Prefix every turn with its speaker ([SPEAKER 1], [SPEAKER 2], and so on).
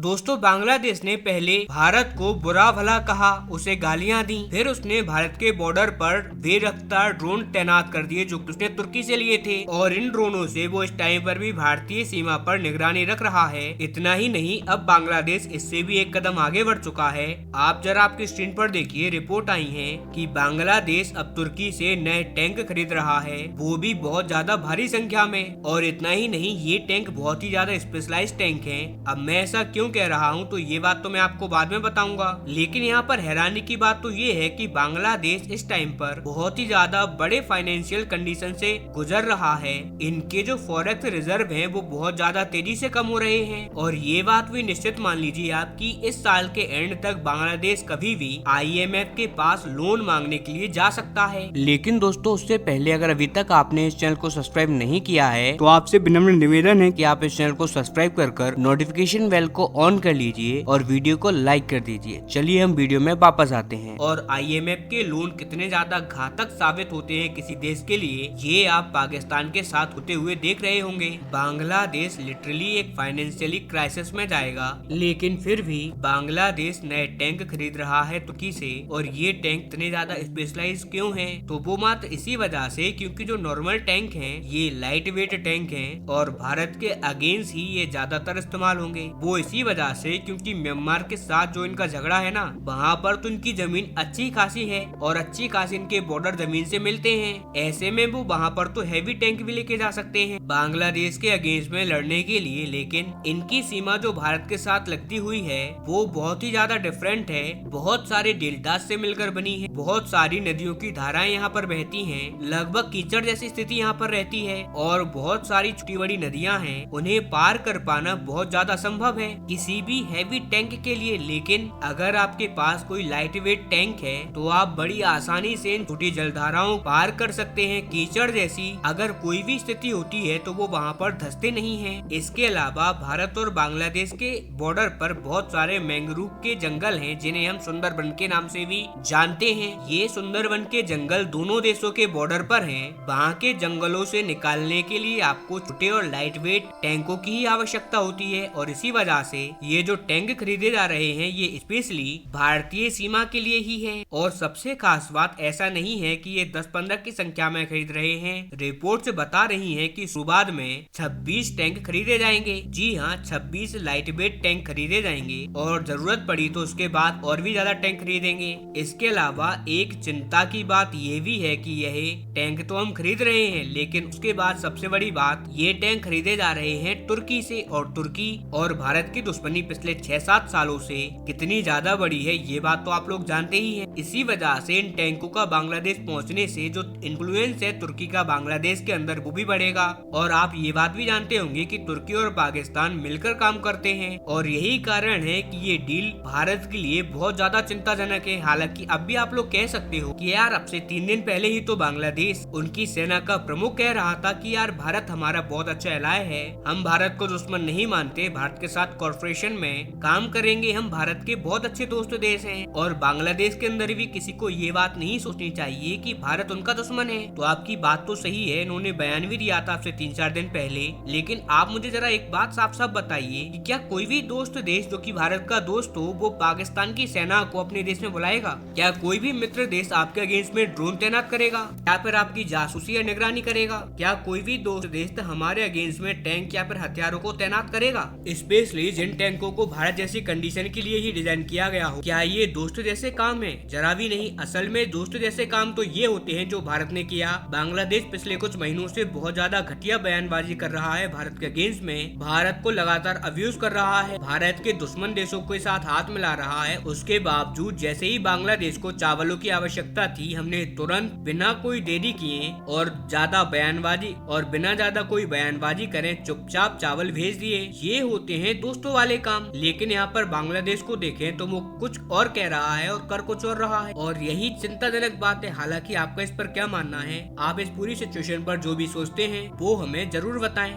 [SPEAKER 1] दोस्तों बांग्लादेश ने पहले भारत को बुरा भला कहा, उसे गालियां दी, फिर उसने भारत के बॉर्डर पर बेरफ्तार ड्रोन तैनात कर दिए जो उसने तुर्की से लिए थे और इन ड्रोनों से वो इस टाइम पर भी भारतीय सीमा पर निगरानी रख रहा है। इतना ही नहीं, अब बांग्लादेश इससे भी एक कदम आगे बढ़ चुका है। आप जरा आपकी स्क्रीन पर देखिए, रिपोर्ट आई है कि बांग्लादेश अब तुर्की से नए टैंक खरीद रहा है, वो भी बहुत ज्यादा भारी संख्या में। और इतना ही नहीं, ये टैंक बहुत ही ज्यादा स्पेशलाइज्ड टैंक है। अब मैं ऐसा क्यों कह रहा हूँ तो ये बात तो मैं आपको बाद में बताऊंगा, लेकिन यहाँ पर हैरानी की बात तो ये है कि बांग्लादेश इस टाइम पर बहुत ही ज्यादा बड़े फाइनेंशियल कंडीशन से गुजर रहा है। इनके जो फॉरेक्स रिजर्व हैं वो बहुत ज्यादा तेजी से कम हो रहे हैं और ये बात भी निश्चित मान लीजिए आप कि इस साल के एंड तक बांग्लादेश कभी भी IMF के पास लोन मांगने के लिए जा सकता है। लेकिन दोस्तों उससे पहले अगर अभी तक आपने इस चैनल को सब्सक्राइब नहीं किया है तो आपसे विनम्र निवेदन है कि आप इस चैनल को सब्सक्राइब कर नोटिफिकेशन बेल को ऑन कर लीजिए और वीडियो को लाइक कर दीजिए। चलिए हम वीडियो में वापस आते हैं। और IMF के लोन कितने ज्यादा घातक साबित होते हैं किसी देश के लिए, ये आप पाकिस्तान के साथ होते हुए देख रहे होंगे। बांग्लादेश लिटरली एक फाइनेंशियली क्राइसिस में जाएगा, लेकिन फिर भी बांग्लादेश नए टैंक खरीद रहा है तुर्की से। और ये टैंक इतने ज्यादा स्पेशलाइज क्यों हैं? तो वो मात्र इसी वजह से क्योंकि जो नॉर्मल टैंक हैं ये लाइट वेट टैंक हैं और भारत के अगेंस्ट ही ये ज्यादातर इस्तेमाल होंगे। वो इसी वजह से क्योंकि म्यांमार के साथ जो इनका झगड़ा है ना, वहाँ पर तो इनकी जमीन अच्छी खासी है और अच्छी खासी इनके बॉर्डर जमीन से मिलते हैं। ऐसे में वो वहाँ पर तो हैवी टैंक भी लेके जा सकते हैं बांग्लादेश के अगेंस्ट में लड़ने के लिए। लेकिन इनकी सीमा जो भारत के साथ लगती हुई है वो बहुत ही ज्यादा डिफरेंट है, बहुत सारे डेल्टा से मिलकर बनी है, बहुत सारी नदियों की धाराएं यहाँ पर बहती हैं, लगभग कीचड़ जैसी स्थिति यहाँ पर रहती है और बहुत सारी छोटी बड़ी नदियाँ हैं, उन्हें पार कर पाना बहुत ज्यादा असंभव है किसी भी हैवी टैंक के लिए। लेकिन अगर आपके पास कोई लाइट वेट टैंक है तो आप बड़ी आसानी से इन छोटी जलधाराओं पार कर सकते हैं। कीचड़ जैसी अगर कोई भी स्थिति होती है तो वो वहाँ पर धंसते नहीं हैं। इसके अलावा भारत और बांग्लादेश के बॉर्डर पर बहुत सारे मैंग्रोव के जंगल हैं जिन्हें हम सुंदरबन के नाम से भी जानते हैं। ये सुंदरबन के जंगल दोनों देशों के बॉर्डर पर हैं। वहाँ के जंगलों से निकालने के लिए आपको छोटे और लाइट वेट टैंकों की ही आवश्यकता होती है और इसी वजह से ये जो टैंक खरीदे जा रहे हैं ये स्पेशली भारतीय सीमा के लिए ही है। और सबसे खास बात ऐसा नहीं है कि ये 10-15 की संख्या में खरीद रहे हैं, रिपोर्ट्स बता रही हैं कि शुरुआत में 26 टैंक खरीदे जाएंगे। जी हाँ, 26 लाइट वेट टैंक खरीदे जाएंगे और जरूरत पड़ी तो उसके बाद और भी ज्यादा टैंक खरीदेंगे। इसके अलावा एक चिंता की बात ये भी है कि यह टैंक तो हम खरीद रहे हैं, लेकिन उसके बाद सबसे बड़ी बात, ये टैंक खरीदे जा रहे हैं तुर्की से और तुर्की और भारत की दुश्मनी पिछले 6-7 सालों से कितनी ज्यादा बड़ी है ये बात तो आप लोग जानते ही हैं। इसी वजह से इन टैंकों का बांग्लादेश पहुंचने से जो इन्फ्लुएंस है तुर्की का बांग्लादेश के अंदर वो भी बढ़ेगा। और आप ये बात भी जानते होंगे कि तुर्की और पाकिस्तान मिलकर काम करते हैं और यही कारण है कि ये डील भारत के लिए बहुत ज्यादा चिंताजनक है। हालांकि अब भी आप लोग कह सकते हो कि यार अब से 3 दिन पहले ही तो बांग्लादेश उनकी सेना का प्रमुख कह रहा था कि यार भारत हमारा बहुत अच्छा एलाय है, हम भारत को दुश्मन नहीं मानते, भारत के साथ कॉर्पोरेशन में काम करेंगे, हम भारत के बहुत अच्छे दोस्त देश हैं। और बांग्लादेश के अंदर भी किसी को ये बात नहीं सोचनी चाहिए कि भारत उनका दुश्मन है। तो आपकी बात तो सही है, इन्होंने बयान भी दिया था आपसे 3-4 दिन पहले। लेकिन आप मुझे जरा एक बात साफ साफ बताइए कि क्या कोई भी दोस्त देश जो कि भारत का दोस्त हो वो पाकिस्तान की सेना को अपने देश में बुलाएगा? क्या कोई भी मित्र देश आपके अगेंस्ट में ड्रोन तैनात करेगा या फिर आपकी जासूसी या निगरानी करेगा? क्या कोई भी दोस्त देश हमारे अगेंस्ट में टैंक या फिर हथियारों को तैनात करेगा? स्पेशली जिन टैंकों को भारत जैसी कंडीशन के लिए ही डिजाइन किया गया हो, क्या ये दोस्त जैसे काम है? जरा भी नहीं। असल में दोस्त जैसे काम तो ये होते हैं जो भारत ने किया। बांग्लादेश पिछले कुछ महीनों से बहुत ज्यादा घटिया बयानबाजी कर रहा है भारत के अगेंस्ट में, भारत को लगातार अब्यूज कर रहा है, भारत के दुश्मन देशों के साथ हाथ मिला रहा है। उसके बावजूद जैसे ही बांग्लादेश को चावलों की आवश्यकता थी, हमने तुरंत बिना कोई देरी किए और बिना ज्यादा कोई बयानबाजी करें चुपचाप चावल भेज दिए। ये होते हैं दोस्तों वाले काम। लेकिन यहाँ पर बांग्लादेश को देखें तो वो कुछ और कह रहा है और कर कुछ और रहा है और यही चिंताजनक बात है। हालांकि आपका इस पर क्या मानना है, आप इस पूरी सिचुएशन पर जो भी सोचते हैं वो हमें जरूर बताएं।